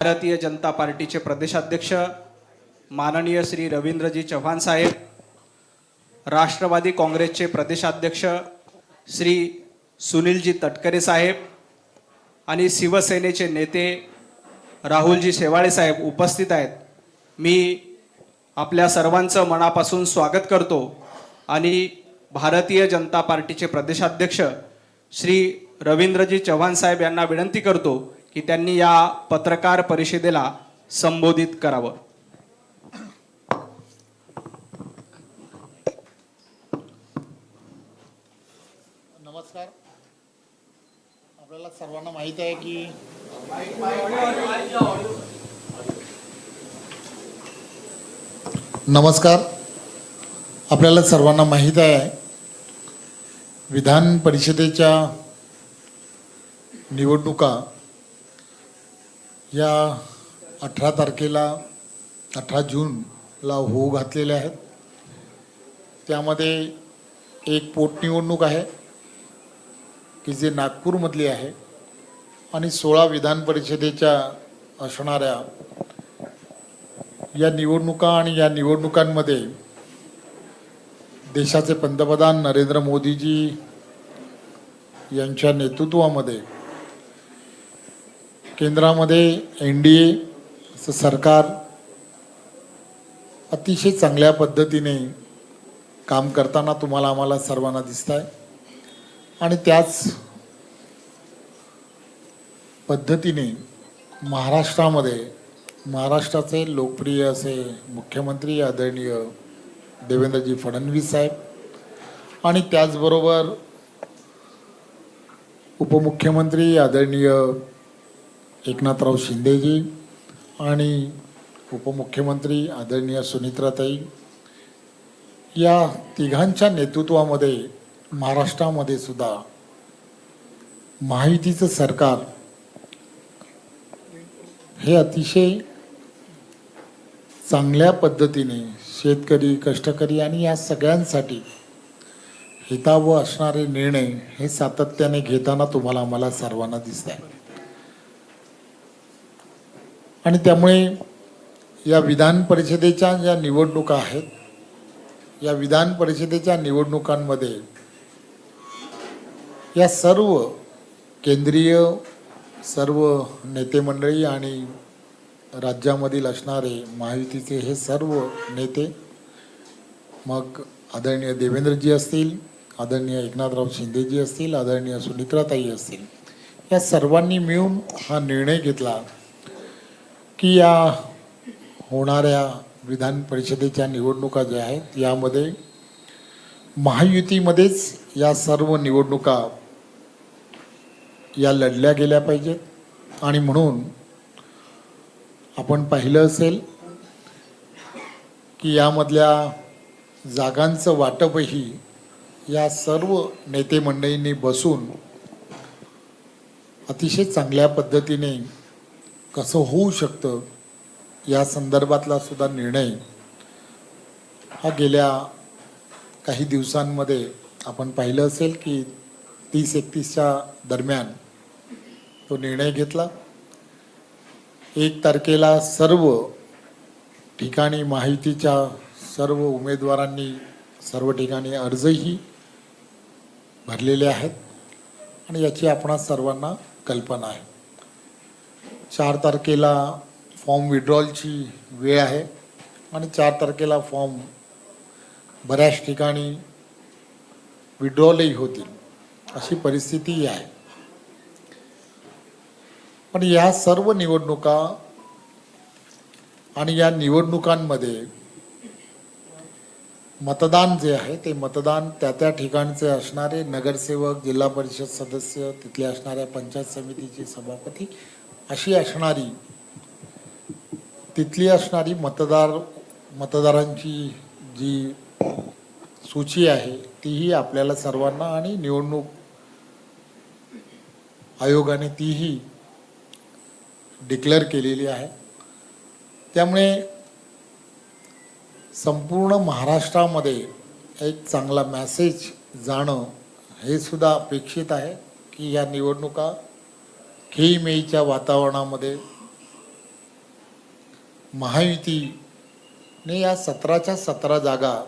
भारतीय जनता पार्टीचे प्रदेशाध्यक्ष माननीय श्री रवींद्रजी चव्हाण साहेब, राष्ट्रवादी काँग्रेसचे प्रदेशाध्यक्ष श्री सुनीलजी तटकरे साहेब आणि शिवसेनेचे नेते राहुलजी शेवाळे साहेब उपस्थित आहेत। मी आपल्या सर्वांचं मनापासून स्वागत करतो आणि भारतीय जनता पार्टीचे प्रदेशाध्यक्ष श्री रवींद्रजी चव्हाण साहेब यांना विनंती करतो की त्यांनी या पत्रकार परिषदेला संबोधित करावं। नमस्कार। आपल्याला सर्वांना माहित आहे की विधान परिषदेच्या निवडणुका या 18 तारखेला 18 जूनला होऊ घातलेल्या आहेत। त्यामध्ये एक पोटनिवडणूक आहे की जे नागपूरमधली आहे आणि 16 विधान परिषदेच्या असणाऱ्या या निवडणुका आणि या निवडणुकांमध्ये देशाचे पंतप्रधान नरेंद्र मोदीजी यांच्या नेतृत्वामध्ये केंद्रामध्ये NDA सरकार अतिशय चांगल्या पद्धतीने काम करताना तुम्हाला आम्हाला सर्वांना दिसत आहे आणि त्याच पद्धतीने महाराष्ट्राचे लोकप्रिय असे मुख्यमंत्री आदरणीय देवेंद्रजी फडणवीस साहेब आणि त्याचबरोबर उपमुख्यमंत्री आदरणीय एकनाथराव शिंदेजी आणि उपमुख्यमंत्री आदरणीय सुनित्राताई या तिघांच्या नेतृत्वामध्ये महाराष्ट्रामध्ये सुद्धा महायुतीचं सरकार हे अतिशय चांगल्या पद्धतीने शेतकरी, कष्टकरी आणि या सगळ्यांसाठी हितावह असणारे निर्णय हे सातत्याने घेताना तुम्हाला आम्हाला सर्वांना दिसत आहे। आणि त्यामुळे या विधान परिषदेच्या ज्या निवडणुका आहेत, या विधान परिषदेच्या निवडणुकांमध्ये या सर्व केंद्रीय सर्व नेते मंडळी आणि राज्यामधील असणारे महायुतीचे हे सर्व नेते, मग आदरणीय देवेंद्रजी असतील, आदरणीय एकनाथराव शिंदेजी असतील, आदरणीय सुनित्राताई असतील, या सर्वांनी मिळून हा निर्णय घेतला की या होणाऱ्या विधान परिषदेच्या निवडणुका ज्या आहेत यामध्ये महायुतीमध्येच या सर्व निवडणुका या लढल्या गेल्या पाहिजेत। आणि म्हणून आपण पाहिलं असेल की यामधल्या जागांचं वाटपही या सर्व नेते मंडळींनी बसून अतिशय चांगल्या पद्धतीने कसं होऊ शकतं या संदर्भातला सुद्धा निर्णय हा गेल्या काही दिवसांमध्ये आपण पाहिलं असेल की 30-31च्या दरम्यान तो निर्णय घेतला। 1 तारखेला सर्व ठिकाणी महायुतीच्या सर्व उमेदवारांनी सर्व ठिकाणी अर्जही भरलेले आहेत आणि याची आपणा सर्वांना कल्पना आहे। 4 तारखेला फॉर्म विड्रॉलची वेळ आहे आणि 4 तारखेला फॉर्म बऱ्याच ठिकाणी विड्रॉलही होतील अशी परिस्थिती आहे। पण या सर्व निवडणुका आणि या निवडणुकांमध्ये मतदान जे आहे ते मतदान त्या ठिकाणचे असणारे नगरसेवक, जिल्हा परिषद सदस्य, तिथले असणाऱ्या पंचायत समितीचे सभापती अशी असणारी तिथली असणारी मतदारांची जी सूची आहे तीही आपल्याला सर्वांना आणि निवडणूक आयोगाने तीही डिक्लेअर केलेली आहे। त्यामुळे संपूर्ण महाराष्ट्रामध्ये एक चांगला मेसेज जाणं हे सुद्धा अपेक्षित आहे की या निवडणुका खेळीमेळीच्या वातावरणामध्ये महायुतीने या 17च्या 17 जागा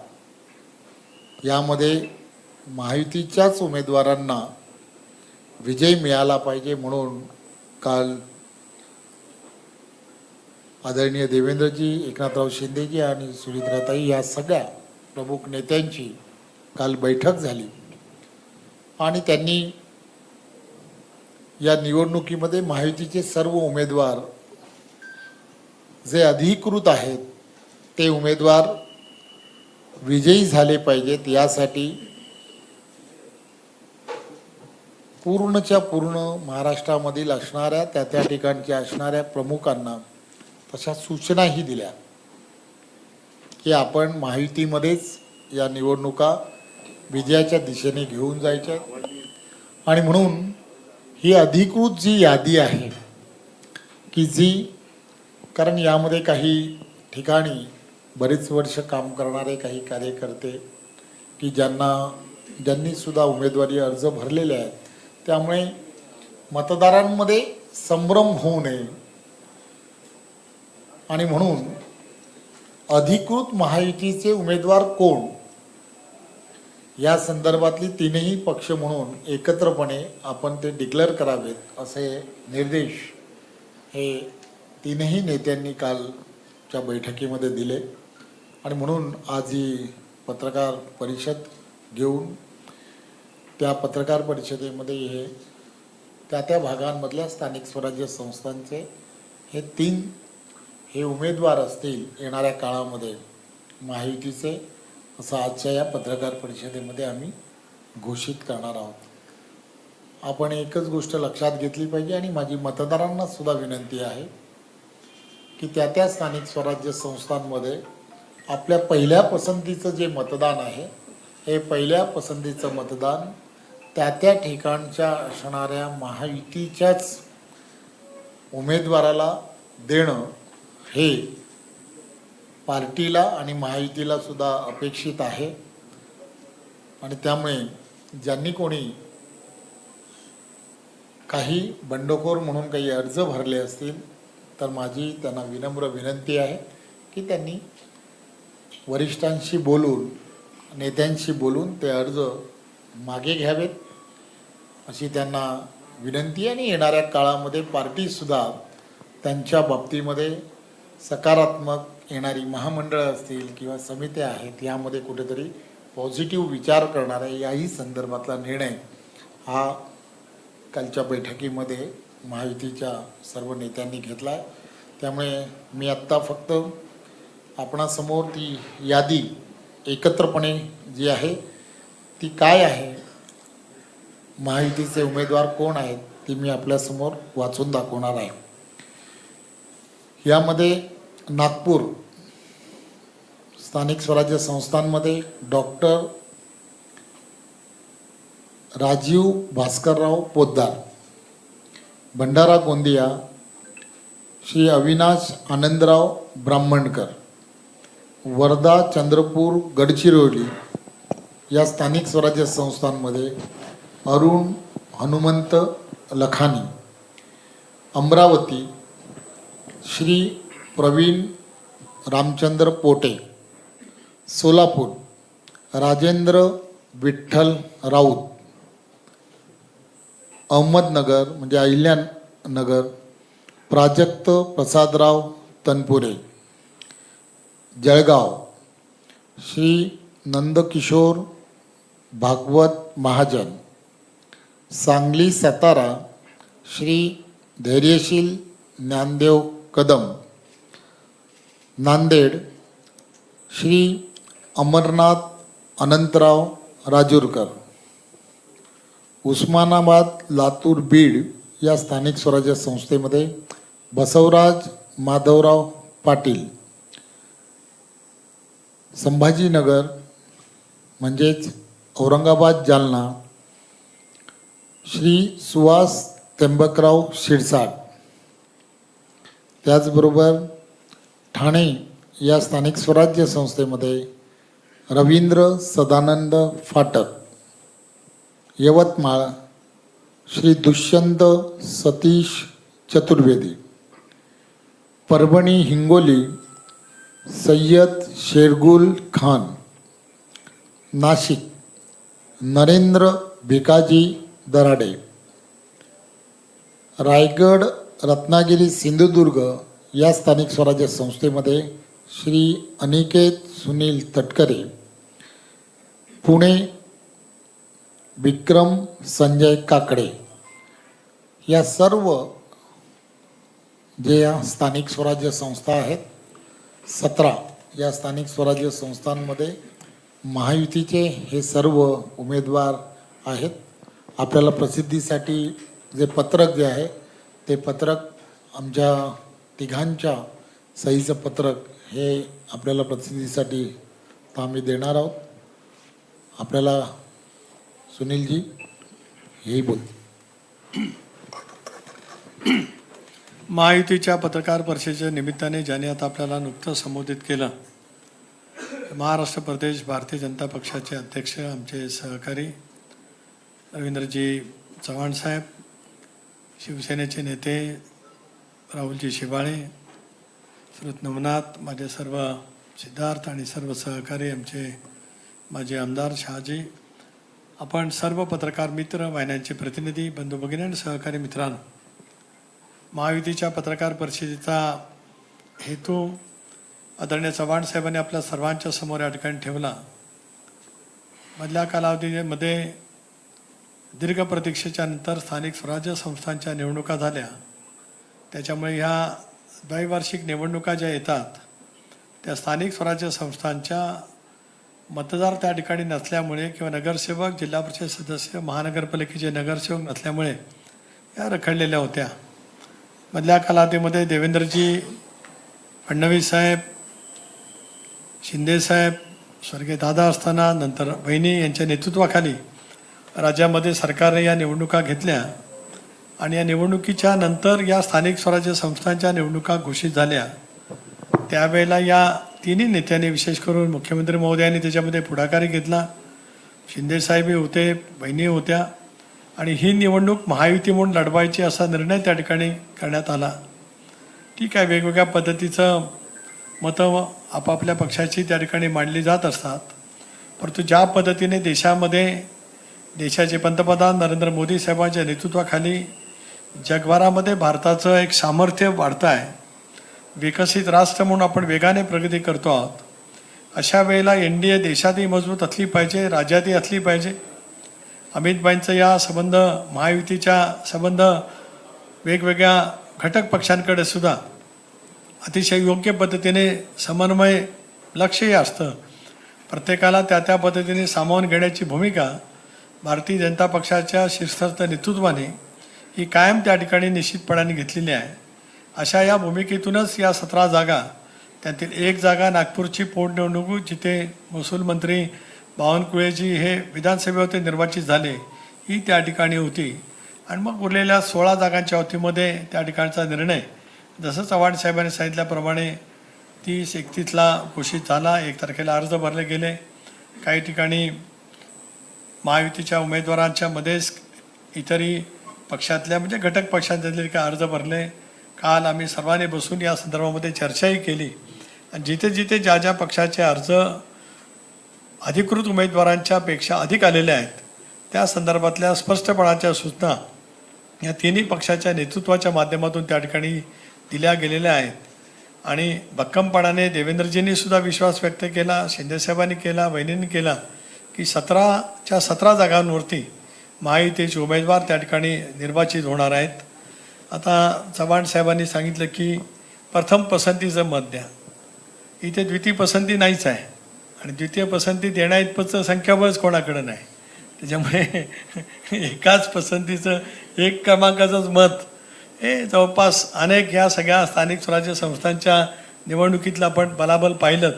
यामध्ये महायुतीच्याच उमेदवारांना विजय मिळाला पाहिजे म्हणून काल आदरणीय देवेंद्रजी, एकनाथराव शिंदेजी आणि सुनित्राताई या सगळ्या प्रमुख नेत्यांची काल बैठक झाली आणि त्यांनी या निवडणुकीमध्ये महायुतीचे सर्व उमेदवार जे अधिकृत आहेत ते उमेदवार विजयी झाले पाहिजेत यासाठी पूर्णच्या पूर्ण महाराष्ट्रामधील असणाऱ्या त्या ठिकाणच्या असणाऱ्या प्रमुखांना तशा सूचनाही दिल्या की आपण महायुतीमध्येच या निवडणुका विजयाच्या दिशेने घेऊन जायच्या आणि म्हणून ही अधिकृत जी यादी आहे की जी कारण यामध्ये काही ठिकाणी बरेच वर्ष काम करणारे काही कार्यकर्ते की ज्यांनी सुद्धा उमेदवारी अर्ज भरलेले आहेत त्यामुळे मतदारांमध्ये संभ्रम होऊ नये आणि म्हणून अधिकृत महायुतीचे उमेदवार कोण या संदर्भातली तीनही पक्ष म्हणून एकत्रपणे आपण ते डिक्लेअर करावेत असे निर्देश हे तीनही नेत्यांनी कालच्या बैठकीमध्ये दिले आणि म्हणून आज ही पत्रकार परिषद घेऊन त्या पत्रकार परिषदेमध्ये हे त्या भागांमधल्या स्थानिक स्वराज्य संस्थांचे हे उमेदवार असतील येणाऱ्या काळामध्ये महायुतीचे असं आजच्या या पत्रकार परिषदेमध्ये आम्ही घोषित करणार आहोत. आपण एकच गोष्ट लक्षात घेतली पाहिजे आणि माझी मतदारांना सुद्धा विनंती आहे की त्या स्थानिक स्वराज्य संस्थांमध्ये आपल्या पहिल्या पसंतीचं जे मतदान आहे हे पहिल्या पसंतीचं मतदान त्या ठिकाणच्या असणाऱ्या महायुतीच्याच उमेदवाराला देणं हे पार्टीला आणि महायुतीला सुद्धा अपेक्षित आहे आणि त्यामुळे ज्यांनी कोणी काही बंडखोर म्हणून काही अर्ज भरले असतील तर माझी त्यांना विनम्र विनंती आहे की त्यांनी वरिष्ठांशी बोलून नेत्यांशी बोलून ते अर्ज मागे घ्यावेत अशी त्यांना विनंती आणि येणाऱ्या काळामध्ये पार्टीसुद्धा त्यांच्या बाबतीमध्ये सकारात्मक येणारी महामंडळं असतील किंवा समित्या आहेत यामध्ये कुठेतरी पॉझिटिव्ह विचार करणारा याही संदर्भातला निर्णय हा कालच्या बैठकीमध्ये महायुतीच्या सर्व नेत्यांनी घेतला आहे. त्यामुळे मी आत्ता फक्त आपणासमोर ती यादी एकत्रपणे जी आहे ती काय आहे महायुतीचे उमेदवार कोण आहेत ती मी आपल्यासमोर वाचून दाखवणार आहे. यामध्ये नागपूर स्थानिक स्वराज्य संस्थांमध्ये डॉक्टर राजीव भास्करराव पोद्दार, भंडारा गोंदिया श्री अविनाश आनंदराव ब्राह्मणकर, वर्धा चंद्रपूर गडचिरोली या स्थानिक स्वराज्य संस्थांमध्ये अरुण हनुमंत लखानी, अमरावती श्री प्रवीण रामचंद्र पोटे, सोलापूर राजेंद्र विठ्ठल राऊत, अहमदनगर म्हणजे अहिल्यानगर प्राजक्त प्रसादराव तनपुरे, जळगाव श्री नंदकिशोर भागवत महाजन, सांगली सातारा श्री धैर्यशील ज्ञानदेव कदम, नांदेड श्री अमरनाथ अनंतराव राजूरकर, उस्मानाबाद लातूर बीड या स्थानिक स्वराज्य संस्थेमध्ये बसवराज माधवराव पाटील, संभाजीनगर म्हणजेच औरंगाबाद जालना श्री सुहास त्र्यंबकराव शिरसाट, त्याचबरोबर ठाणे या स्थानिक स्वराज्य संस्थेमध्ये रवींद्र सदानंद फाटक, यवतमाळ श्री दुष्यंत सतीश चतुर्वेदी, परभणी हिंगोली सय्यद शेरगुल खान, नाशिक नरेंद्र भिकाजी दराडे, रायगड रत्नागिरी सिंधुदुर्ग या स्थानिक स्वराज्य संस्थेमध्ये श्री अनिकेत सुनील तटकरे, पुणे विक्रम संजय काकडे, या सर्व जे या स्थानिक स्वराज्य संस्था आहेत 17 या स्थानिक स्वराज्य संस्थांमध्ये महायुतीचे हे सर्व उमेदवार आहेत. आपल्याला प्रसिद्धीसाठी जे पत्रक जे आहे ते पत्रक आमच्या तिघांच्या सहीचं पत्रक हे आपल्याला प्रसिद्धीसाठी आम्ही देणार आहोत. आपल्याला सुनीलजी हेही बोलतील. महायुतीच्या पत्रकार परिषदेच्या निमित्ताने ज्याने आता आपल्याला नुकतं संबोधित केलं, महाराष्ट्र प्रदेश भारतीय जनता पक्षाचे अध्यक्ष आमचे सहकारी रवींद्रजी चव्हाण साहेब, शिवसेनेचे नेते राहुलजी शिबाळे, श्रीयुत नवनाथ, माझे सर्व सिद्धार्थ आणि सर्व सहकारी आमचे माझे आमदार शहाजी, आपण सर्व पत्रकार मित्र, वाहिन्यांचे प्रतिनिधी, बंधू भगिनी आणि सहकारी मित्रांनो, महायुतीच्या पत्रकार परिषदेचा हेतू आदरणीय चव्हाण साहेबांनी आपल्या सर्वांच्या समोर या ठिकाणी ठेवला. मधल्या कालावधीमध्ये दीर्घ प्रतीक्षेच्या नंतर स्थानिक स्वराज्य संस्थांच्या निवडणुका झाल्या. त्याच्यामुळे ह्या द्वैवार्षिक निवडणुका ज्या येतात त्या स्थानिक स्वराज्य संस्थांच्या मतदार त्या ठिकाणी नसल्यामुळे किंवा नगरसेवक, जिल्हा परिषद सदस्य, महानगरपालिकेचे नगरसेवक नसल्यामुळे या रखडलेल्या होत्या. मधल्या कालावधीमध्ये देवेंद्रजी फडणवीस साहेब, शिंदे साहेब, स्वर्गीय दादा असताना नंतर वहिनी यांच्या नेतृत्वाखाली राज्यामध्ये सरकारने या निवडणुका घेतल्या आणि या निवडणुकीच्या नंतर या स्थानिक स्वराज्य संस्थांच्या निवडणुका घोषित झाल्या. त्यावेळेला या तिन्ही नेत्यांनी, विशेष करून मुख्यमंत्री महोदयांनी त्याच्यामध्ये पुढाकारी घेतला. शिंदेसाहेबही होते, बहिणी होत्या आणि ही निवडणूक महायुती म्हणून लढवायची असा निर्णय त्या ठिकाणी करण्यात आला. ठीक आहे, वेगवेगळ्या पद्धतीचं मतं आपापल्या पक्षाची त्या ठिकाणी मांडली जात असतात, परंतु ज्या पद्धतीने देशाचे पंतप्रधान नरेंद्र मोदी साहेबांच्या नेतृत्वाखाली जगभरामध्ये भारताचं एक सामर्थ्य वाढतं आहे, विकसित राष्ट्र म्हणून आपण वेगाने प्रगती करतो आहोत, अशा वेळेला NDA देशातही मजबूत असली पाहिजे, राज्यातही असली पाहिजे. अमितभाईंचं या संबंध, महायुतीच्या संबंध वेगवेगळ्या घटक पक्षांकडे सुद्धा अतिशय योग्य पद्धतीने समन्वय लक्षही असतं. प्रत्येकाला त्या पद्धतीने सामावून घेण्याची भूमिका भारतीय जनता पक्षाच्या शीर्षस्थ नेतृत्वाने ही कायम त्या ठिकाणी निश्चितपणाने घेतलेली आहे. अशा या भूमिकेतूनच या 17 जागा, त्यातील एक जागा नागपूरची पोटनिवडणूक जिथे महसूल मंत्री बावनकुळेजी हे विधानसभेवर निर्वाचित झाले, ही त्या ठिकाणी होती. आणि मग उरलेल्या 16 जागांच्या वतीमध्ये त्या ठिकाणचा निर्णय जसं चव्हाण साहेबांनी सांगितल्याप्रमाणे 30-31ला घोषित झाला. 1 तारखेला अर्ज भरले गेले. काही ठिकाणी महायुतीच्या उमेदवारांच्या मध्येच इतरही पक्षातल्या म्हणजे घटक पक्षांतले काही अर्ज भरले. काल आम्ही सर्वांनी बसून या संदर्भामध्ये चर्चाही केली आणि जिथे जिथे ज्या पक्षाचे अर्ज अधिकृत उमेदवारांच्या पेक्षा अधिक आलेले आहेत त्या संदर्भातल्या स्पष्टपणाच्या सूचना या तिन्ही पक्षाच्या नेतृत्वाच्या माध्यमातून त्या ठिकाणी दिल्या गेलेल्या आहेत. आणि भक्कमपणाने देवेंद्रजींनी सुद्धा विश्वास व्यक्त केला, शिंदेसाहेबांनी केला, वहिनींनी केला की 17च्या 17 जागांवरती महायुतीचे उमेदवार त्या ठिकाणी निर्वाचित होणार आहेत. आता चव्हाण साहेबांनी सांगितलं की प्रथम पसंतीचं मत द्या. इथे द्वितीय पसंती नाहीच आहे आणि द्वितीय पसंती देण्याइतपतचं संख्याबळच कोणाकडं नाही. त्याच्यामुळे एकाच पसंतीचं 1 क्रमांकाचंच मत हे जवळपास अनेक या सगळ्या स्थानिक स्वराज्य संस्थांच्या निवडणुकीतलं आपण बलाबल पाहिलं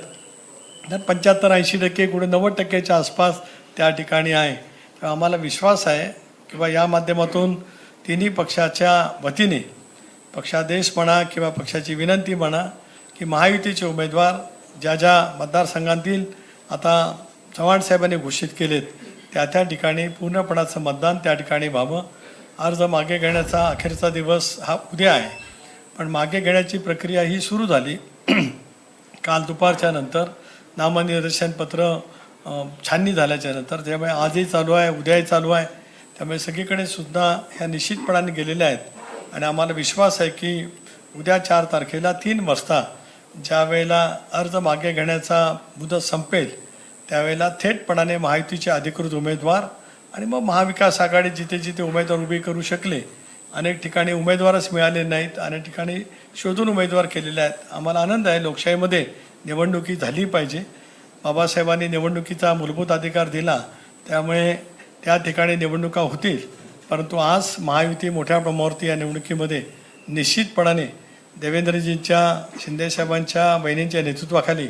तर 75-80% कुठे 90%च्या आसपास त्या ठिकाणी आहे. तर आम्हाला विश्वास आहे किंवा या माध्यमातून तिन्ही पक्षाच्या वतीने पक्षादेश म्हणा किंवा पक्षाची विनंती म्हणा की महायुतीचे उमेदवार ज्या मतदारसंघातील आता चव्हाण साहेबांनी घोषित केलेत त्या ठिकाणी पूर्णपणाचं मतदान त्या ठिकाणी व्हावं. अर्ज मागे घेण्याचा अखेरचा दिवस हा उद्या आहे. पण मागे घेण्याची प्रक्रिया ही सुरू झाली. काल दुपारच्या नंतर नामनिर्देशन पत्र छाननी झाल्याच्या नंतर, त्यामुळे आजही चालू आहे, उद्याही चालू आहे. त्यामुळे सगळीकडे सुद्धा ह्या निश्चितपणाने गेलेल्या आहेत आणि आम्हाला विश्वास आहे की उद्या 4 तारखेला 3 वाजता ज्या वेळेला अर्ज मागे घेण्याचा मुदत संपेल त्यावेळेला थेटपणाने महायुतीचे अधिकृत उमेदवार आणि मग महाविकास आघाडी जिथे जिथे उमेदवार उभे करू शकले, अनेक ठिकाणी उमेदवारच मिळाले नाहीत, अनेक ठिकाणी शोधून उमेदवार केलेले आहेत. आम्हाला आनंद आहे, लोकशाहीमध्ये निवडणुकी झाली पाहिजे. बाबासाहेबांनी निवडणुकीचा मूलभूत अधिकार दिला, त्यामुळे त्या ठिकाणी निवडणुका होतील. परंतु आज महायुती मोठ्या प्रमाणावरती या निवडणुकीमध्ये निश्चितपणाने देवेंद्रजींच्या, शिंदेसाहेबांच्या, बहिणींच्या नेतृत्वाखाली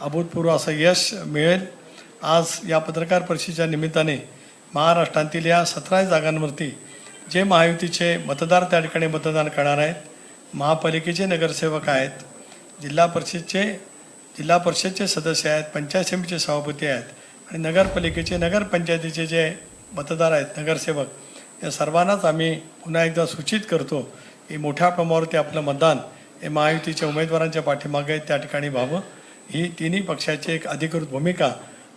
अभूतपूर्व असं यश मिळेल. आज या पत्रकार परिषदेच्या निमित्ताने महाराष्ट्रातील या 17 जागांवरती जे महायुतीचे मतदार त्या ठिकाणी मतदान करणार आहेत, महापालिकेचे नगरसेवक आहेत, जिल्हा परिषदचे सदस्य आहेत, पंचायत समितीचे सभापती आहेत आणि नगरपालिकेचे, नगरपंचायतीचे जे मतदार आहेत, नगरसेवक, या सर्वांनाच आम्ही पुन्हा एकदा सूचित करतो की मोठ्या प्रमाणावरती आपलं मतदान हे महायुतीच्या उमेदवारांच्या पाठीमागे त्या ठिकाणी व्हावं. ही तिन्ही पक्षाची एक अधिकृत भूमिका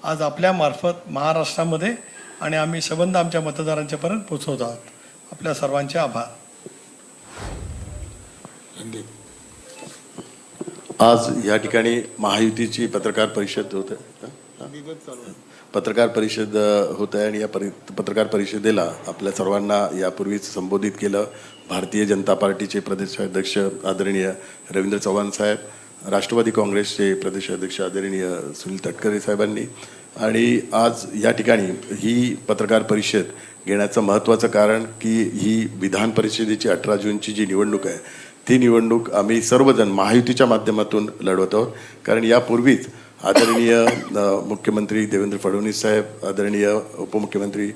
आज आपल्यामार्फत महाराष्ट्रामध्ये आणि आम्ही संबंध आमच्या मतदारांच्यापर्यंत पोहोचवत आहोत. आपल्या सर्वांचे आभार. आज या ठिकाणी महायुतीची पत्रकार परिषद होत आहे आणि या पत्रकार परिषदेला आपल्या सर्वांना यापूर्वीच संबोधित केलं. भारतीय जनता पार्टीचे प्रदेशाध्यक्ष आदरणीय रवींद्र चव्हाण साहेब, राष्ट्रवादी काँग्रेसचे प्रदेशाध्यक्ष आदरणीय सुनील तटकरे साहेबांनी, आणि आज या ठिकाणी ही पत्रकार परिषद घेण्याचं महत्त्वाचं कारण की ही विधान परिषदेची 18 जूनची जी निवडणूक आहे ती निवडणूक आम्ही सर्वजण महायुतीच्या माध्यमातून लढवत आहोत. कारण यापूर्वीच आदरणीय मुख्यमंत्री देवेंद्र फडणवीस साहेब, आदरणीय उपमुख्यमंत्री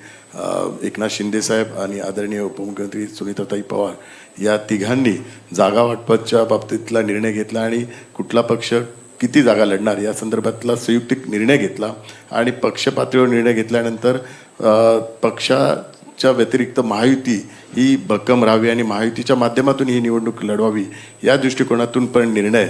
एकनाथ शिंदे साहेब आणि आदरणीय उपमुख्यमंत्री सुनीताताई पवार या तिघांनी जागा वाटपाच्या बाबतीतला निर्णय घेतला आणि कुठला पक्ष किती जागा लढणार या संदर्भातला संयुक्तिक निर्णय घेतला आणि पक्ष पातळीवर निर्णय घेतल्यानंतर पक्षाच्या व्यतिरिक्त महायुती ही भक्कम राहावी आणि महायुतीच्या माध्यमातून ही निवडणूक लढवावी या दृष्टिकोनातून पण निर्णय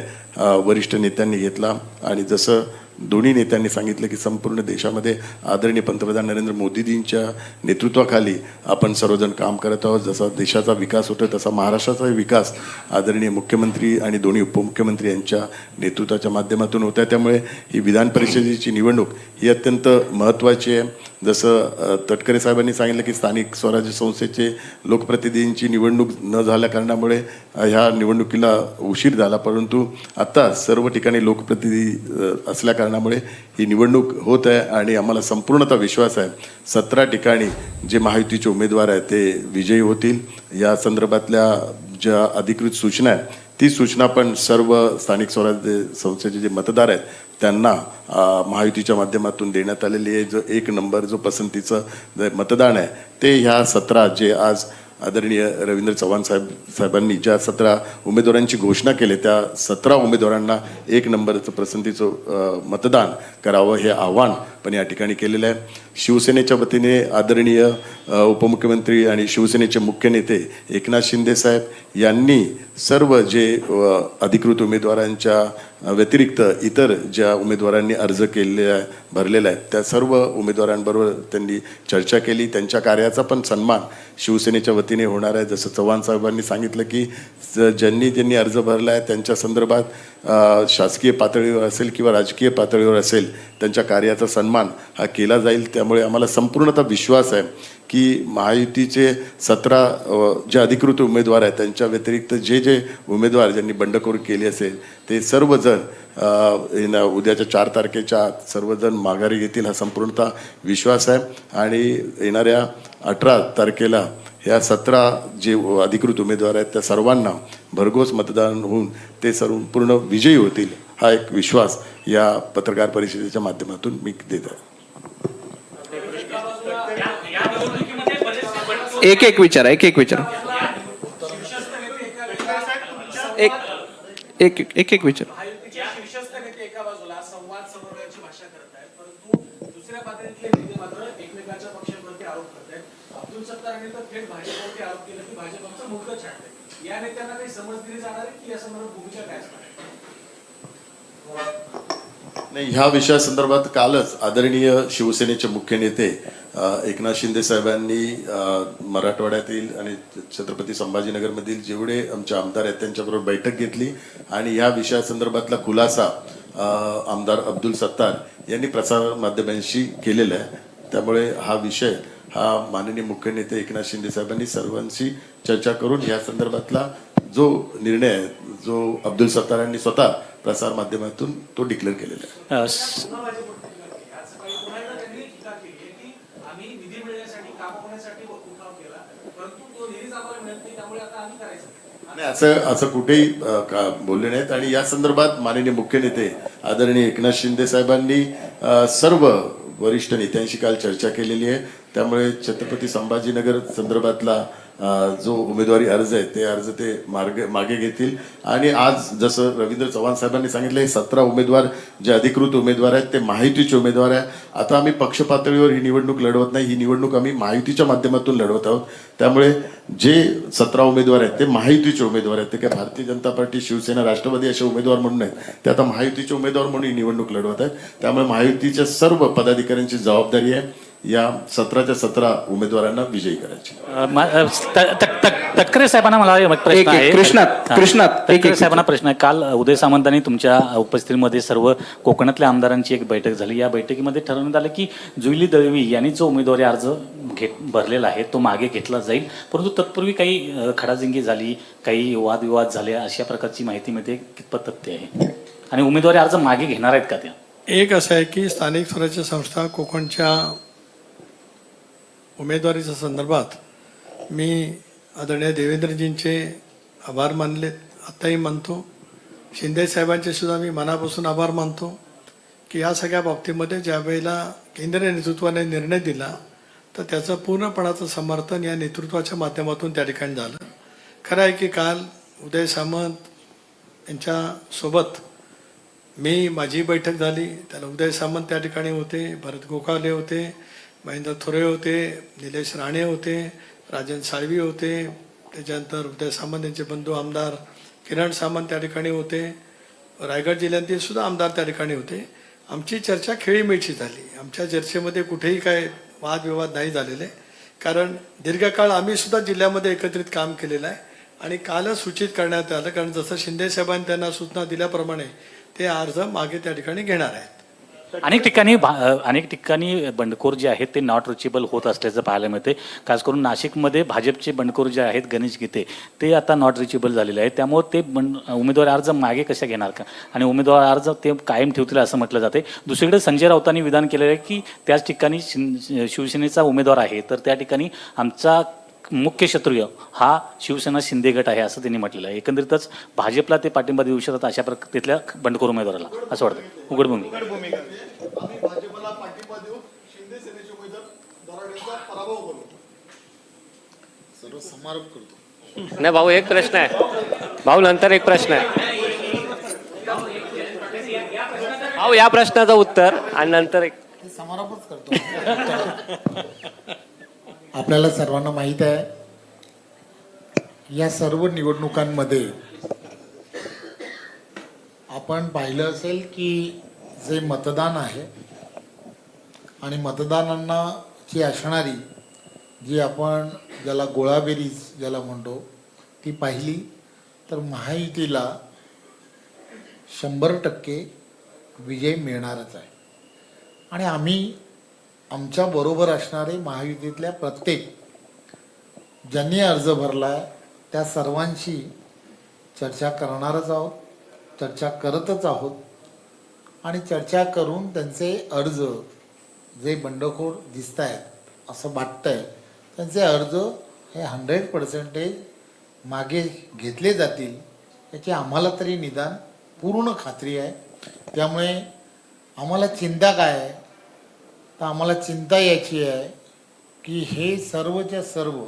वरिष्ठ नेत्यांनी घेतला. आणि जसं दोन्ही नेत्यांनी सांगितलं की संपूर्ण देशामध्ये आदरणीय पंतप्रधान नरेंद्र मोदीजींच्या नेतृत्वाखाली आपण सर्वजण काम करत आहोत. जसा देशाचा विकास होतो तसा महाराष्ट्राचा विकास आदरणीय मुख्यमंत्री आणि दोन्ही उपमुख्यमंत्री यांच्या नेतृत्वाच्या माध्यमातून होत आहे. त्यामुळे ही विधान परिषदेची निवडणूक ही अत्यंत महत्त्वाची आहे. जसं तटकरे साहेबांनी सांगितलं की स्थानिक स्वराज्य संस्थेचे लोकप्रतिनिधींची निवडणूक न झाल्या कारणामुळे ह्या निवडणुकीला उशीर झाला, परंतु आता सर्व ठिकाणी लोकप्रतिनिधी असल्या कारणामुळे ही निवडणूक होत आहे आणि आम्हाला संपूर्णतः विश्वास आहे 17 ठिकाणी जे महायुतीचे उमेदवार आहेत ते विजयी होतील. या संदर्भातल्या ज्या अधिकृत सूचना आहेत ती सूचना पण सर्व स्थानिक स्वराज्य संस्थेचे जे मतदार आहेत त्यांना महायुतीच्या माध्यमातून देण्यात आलेली आहे. जो 1 नंबर जो पसंतीचं मतदान आहे ते ह्या 17 जे आज आदरणीय रवींद्र चव्हाण साहेबांनी ज्या 17 उमेदवारांची घोषणा केली त्या 17 उमेदवारांना 1 नंबरचं पसंतीचं मतदान करावं हे आव्हान पण या ठिकाणी केलेलं आहे. शिवसेनेच्या वतीने आदरणीय उपमुख्यमंत्री आणि शिवसेनेचे मुख्य नेते एकनाथ शिंदे साहेब यांनी सर्व जे अधिकृत उमेदवारांच्या व्यतिरिक्त इतर ज्या उमेदवारांनी अर्ज केलेला आहे भरलेला आहे त्या सर्व उमेदवारांबरोबर त्यांनी चर्चा केली. त्यांच्या कार्याचा पण सन्मान शिवसेनेच्या वतीने होणार आहे. जसं चव्हाण साहेबांनी सांगितलं की ज्यांनी अर्ज भरला आहे त्यांच्या संदर्भात शासकीय पातळीवर असेल किंवा राजकीय पातळीवर असेल त्यांच्या कार्याचा सन्मान हा केला जाईल. त्यामुळे आम्हाला संपूर्णतः विश्वास आहे की महायुतीचे 17 जे अधिकृत उमेदवार आहेत त्यांच्या व्यतिरिक्त जे उमेदवार ज्यांनी बंडखोरी केली असेल ते सर्वजण उद्याच्या 4 तारखेच्या आत सर्वजण माघारी घेतील हा संपूर्णतः विश्वास आहे. आणि येणाऱ्या 18 तारखेला ह्या 17 जे अधिकृत उमेदवार आहेत त्या सर्वांना भरघोस मतदान होऊन ते संपूर्ण विजयी होतील हा एक विश्वास या पत्रकार परिषदेच्या माध्यमातून मी देत आहे. एक विचार एक विचार. शीर्षस्थ नेते एका बाजूला संवाद समन्वयाची भाषा करत आहेत, परंतु दुसऱ्या पातळीतले नेते मात्र एकमेकांच्या पक्षांवरती आरोप करत आहेत. अब्दुल सत्तार यांनी तर थेट भाजपवरती आरोप केला की भाजपचं मुंडकं छाटलंय. या नेत्यांना काही समज दिली जाणार आहे की या संदर्भात भूमिका काय असणार आहे? नाही, ह्या विषयासंदर्भात कालच आदरणीय शिवसेनेचे मुख्य नेते एकनाथ शिंदे साहेबांनी मराठवाड्यातील आणि छत्रपती संभाजीनगरमधील जेवढे आमचे आमदार आहेत त्यांच्याबरोबर बैठक घेतली आणि या विषयासंदर्भातला खुलासा आमदार अब्दुल सत्तार यांनी प्रसार माध्यमांशी केलेला आहे. त्यामुळे हा विषय हा माननीय मुख्य नेते एकनाथ शिंदे साहेबांनी सर्वांशी चर्चा करून या संदर्भातला जो निर्णय आहे जो अब्दुल सत्तार यांनी स्वतः प्रसार माध्यमातून तो डिक्लेअर केलेला आहे. आज सकाळी पुन्हा एकदा त्यांनी टीका केली आहे की आम्ही निधी मिळण्यासाठी काम होण्यासाठी उठाव केला, परंतु तो निधीच आम्हाला मिळत नाही, त्यामुळे आता आम्ही करायचं. नाही, असं कुठेही बोलले नाहीत. आणि या संदर्भात माननीय मुख्य नेते आदरणीय एकनाथ शिंदे साहेबांनी सर्व वरिष्ठ नेत्यांशी काल चर्चा केलेली आहे. त्यामुळे छत्रपती संभाजीनगर संदर्भातला जो उमेदवारी अर्ज आहे ते अर्ज ते मागे घेतील. आणि आज जसं रवींद्र चव्हाण साहेबांनी सांगितलं, हे 17 उमेदवार जे अधिकृत उमेदवार आहेत ते महायुतीचे उमेदवार आहे. आता आम्ही पक्ष पातळीवर ही निवडणूक लढवत नाही, ही निवडणूक आम्ही महायुतीच्या माध्यमातून लढवत आहोत. त्यामुळे जे 17 उमेदवार आहेत ते महायुतीचे उमेदवार आहेत. ते काय भारतीय जनता पार्टी, शिवसेना, राष्ट्रवादी असे उमेदवार म्हणून आहेत, ते आता महायुतीचे उमेदवार म्हणून ही निवडणूक लढवत आहेत. त्यामुळे महायुतीच्या सर्व पदाधिकाऱ्यांची जबाबदारी आहे या 17च्या 17 उमेदवारांना विजयी करायची. तटकरे साहेबांना मला एक प्रश्न आहे. कृष्णात तटकरे साहेबांना प्रश्न आहे. काल उदय सामंतांनी तुमच्या उपस्थितीमध्ये सर्व कोकणातल्या आमदारांची एक बैठक झाली. या बैठकीमध्ये ठरवण्यात आलं की जुईली दळवी यांनी जो उमेदवारी अर्ज भरलेला आहे तो मागे घेतला जाईल, परंतु तत्पूर्वी काही खडाजंगी झाली, काही वादविवाद झाले, अशा प्रकारची माहिती मिळते. कितपत तथ्य आहे आणि उमेदवारी अर्ज मागे घेणार आहेत का त्या? एक असं आहे की स्थानिक स्वराज्य संस्था कोकणच्या उमेदवारीच्या संदर्भात मी आदरणीय देवेंद्रजींचे आभार मानलेत, आताही मानतो. शिंदे साहेबांचे सुद्धा मी मनापासून आभार मानतो की या सगळ्या बाबतीमध्ये ज्या वेळेला केंद्रीय नेतृत्वाने निर्णय दिला तर त्याचं पूर्णपणाचं समर्थन या नेतृत्वाच्या माध्यमातून त्या ठिकाणी झालं. खरं आहे की काल उदय सामंत यांच्यासोबत माझी बैठक झाली. त्याला उदय सामंत त्या ठिकाणी होते, भरत गोकावले होते, महेंद्र थोरे होते, निलेश राणे होते, राजन साळवी होते, त्याच्यानंतर उदय सामंत यांचे बंधू आमदार किरण सामंत त्या ठिकाणी होते, रायगड जिल्ह्यातील सुद्धा आमदार त्या ठिकाणी होते. आमची चर्चा खेळीमेळची झाली. आमच्या चर्चेमध्ये कुठेही काय वादविवाद नाही झालेले, कारण दीर्घकाळ आम्ही सुद्धा जिल्ह्यामध्ये एकत्रित काम केलेलं आहे. आणि कालच सूचित करण्यात आलं, कारण जसं शिंदे साहेबांनी त्यांना सूचना दिल्याप्रमाणे ते अर्ज मागे त्या ठिकाणी घेणार आहेत. अनेक ठिकाणी बंडखोर जे आहेत ते नॉट रिचेबल होत असल्याचं पाहायला मिळते. खास करून नाशिकमध्ये भाजपचे बंडखोर जे आहेत गणेश गीते ते आता नॉट रिचेबल झालेले आहेत. त्यामुळे ते उमेदवारी अर्ज मागे कशा घेणार का आणि उमेदवार अर्ज ते कायम ठेवतील असं म्हटलं जाते. दुसरीकडे संजय राऊतांनी विधान केलेलं आहे की त्याच ठिकाणी शिवसेनेचा उमेदवार आहे तर त्या ठिकाणी आमचा मुख्य शत्रू हा शिवसेना शिंदे गट आहे असं त्यांनी म्हटलेलं आहे. एकंदरीतच भाजपला ते पाठिंबा देऊ शकतात अशा तिथल्या बंडखोर उमेदवाराला असं वाटतं. उघड भूमिका. आम्ही भाजपला पाठिंबा देऊ, शिंदे सेनेचे उमेदवार दराडेंचा पराभव करू. सर्व समारोप करतो. नाही भाऊ, एक प्रश्न आहे भाऊ, नंतर एक प्रश्न आहे भाऊ, या प्रश्नाचं उत्तर आणि नंतर एक समारोपच करतो. आपल्याला सर्वांना माहीत आहे या सर्व निवडणुकांमध्ये आपण पाहिलं असेल की जे मतदान आहे आणि मतदानांना ची असणारी जी आपण ज्याला गोळाबेरीज ज्याला म्हणतो ती पाहिली तर महायुतीला 100% विजय मिळणारच आहे. आणि आम्ही आमच्या बरोबर असणारे महायुतीतल्या प्रत्येक ज्यांनी अर्ज भरला त्या सर्वांशी चर्चा करणारच आहोत, चर्चा करतच आहोत. आणि चर्चा करून त्यांचे अर्ज जे बंडखोर दिसत आहेत असं वाटतंय त्यांचे अर्ज हे 100% मागे घेतले जातील याची आम्हाला तरी निदान पूर्ण खात्री आहे. त्यामुळे आम्हाला चिंता काय आहे तर आम्हाला चिंता याची आहे की हे सर्वच्या सर्व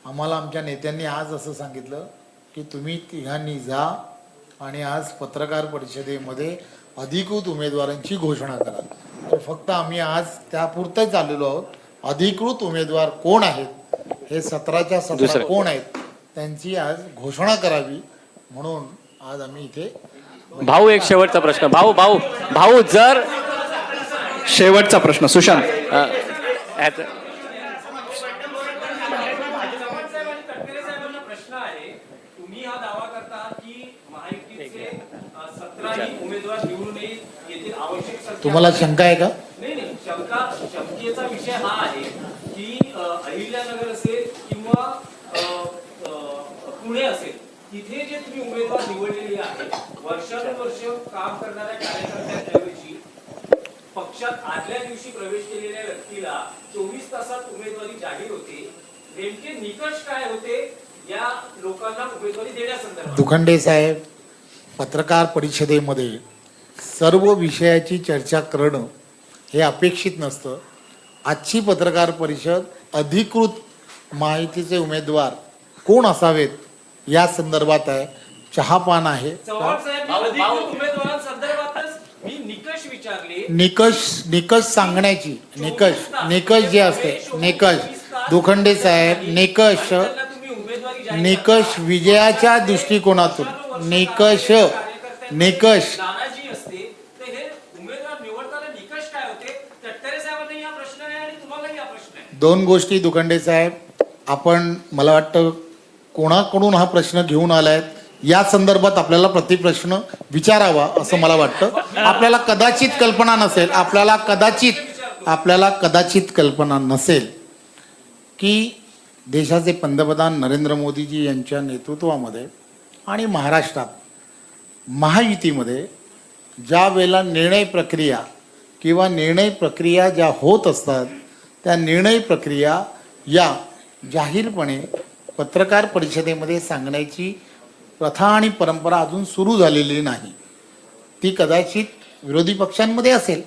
आम्हाला आमच्या नेत्यांनी आज असं सांगितलं की तुम्ही तिघांनी जा आणि आज पत्रकार परिषदेमध्ये अधिकृत उमेदवारांची घोषणा करा. तर फक्त आम्ही आज त्यापुरतंच आलेलो आहोत. अधिकृत उमेदवार कोण आहेत, हे 17च्या 17 कोण आहेत त्यांची आज घोषणा करावी म्हणून आज आम्ही इथे भाऊ एक शेवटचा प्रश्न. भाऊ जर शेवटचा प्रश्न सुशांत. ह्याचं- तटकरे साहेबांना प्रश्न आहे. तुम्ही हा दावा करता की महायुतीचे 17 उमेदवार निवडून येतील आवश्यक संख्या. तुम्हाला शंका आहे का? नाही शंकेचा विषय हा आहे की अहिल्यानगर असेल किंवा पुणे असेल तिथे जे तुम्ही उमेदवार निवडलेले आहेत वर्षानुवर्ष काम करणाऱ्या कार्यकर्त्यांऐवजी पक्षात आदल्या दिवशी प्रवेश केलेल्या व्यक्तीला 24 तासात उमेदवारी जाहीर होते. नेमके निकष काय होते या लोकांना उमेदवारी देण्यासंदर्भात? दुखंडे साहेब, पत्रकार परिषदेमध्ये सर्व विषयाची चर्चा करणं हे अपेक्षित नसतं. आजची पत्रकार परिषद अधिकृत माहितीचे उमेदवार कोण असावेत या संदर्भात आहे. चहापान आहे. चव्हाण साहेब अधिकृत उमेदवारांसंदर्भातच मी निकष विचारले. निकष सांगण्याची निकष जे असते दुखंडे साहेब तुम्ही उमेदवारी जाहीर निकष विजयाच्या दृष्टिकोनातून निकष नाराजी असते तर हे उमेदवार निवडताना निकष काय होते? तटकरे साहेबांनाही हा प्रश्न आहे आणि तुम्हालाही हा प्रश्न आहे. दोन गोष्टी दुखंडे साहेब, आपण मला वाटतं कोणाकडून हा प्रश्न घेऊन आलायत या संदर्भात आपल्याला प्रतिप्रश्न विचारावा असं मला वाटतं. आपल्याला कदाचित कल्पना नसेल की देशाचे पंतप्रधान नरेंद्र मोदीजी यांच्या नेतृत्वामध्ये आणि महाराष्ट्रात महायुतीमध्ये ज्या वेळेला निर्णय प्रक्रिया ज्या होत असतात त्या निर्णय प्रक्रिया या जाहीरपणे पत्रकार परिषदेमध्ये सांगण्याची प्रथा आणि परंपरा अजून सुरू झालेली नाही. ती कदाचित विरोधी पक्षांमध्ये असेल,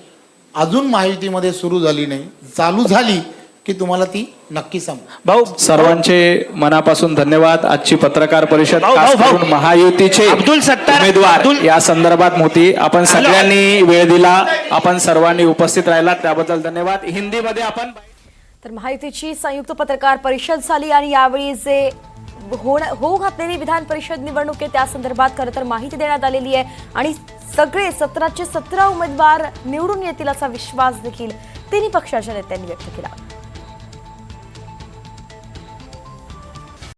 अजून महायुतीमध्ये सुरू झाली नाही. चालू झाली की तुम्हाला ती नक्की सांगू. भाऊ सर्वांचे मनापासून धन्यवाद. आजची पत्रकार परिषद खास करून महायुतीचे उमेदवार या संदर्भात होती. आपण सगळ्यांनी वेळ दिला, आपण सर्वांनी उपस्थित राहिला त्याबद्दल धन्यवाद. हिंदीमध्ये आपण तर महायुतीची संयुक्त पत्रकार परिषद झाली आणि यावेळी जे होऊ घातलेली विधान परिषद निवडणूक आहे त्या संदर्भात खरं तर माहिती देण्यात आलेली आहे आणि सगळे 17चे 17 उमेदवार निवडून येतील असा विश्वास देखील तिन्ही पक्षाच्या नेत्यांनी व्यक्त केला.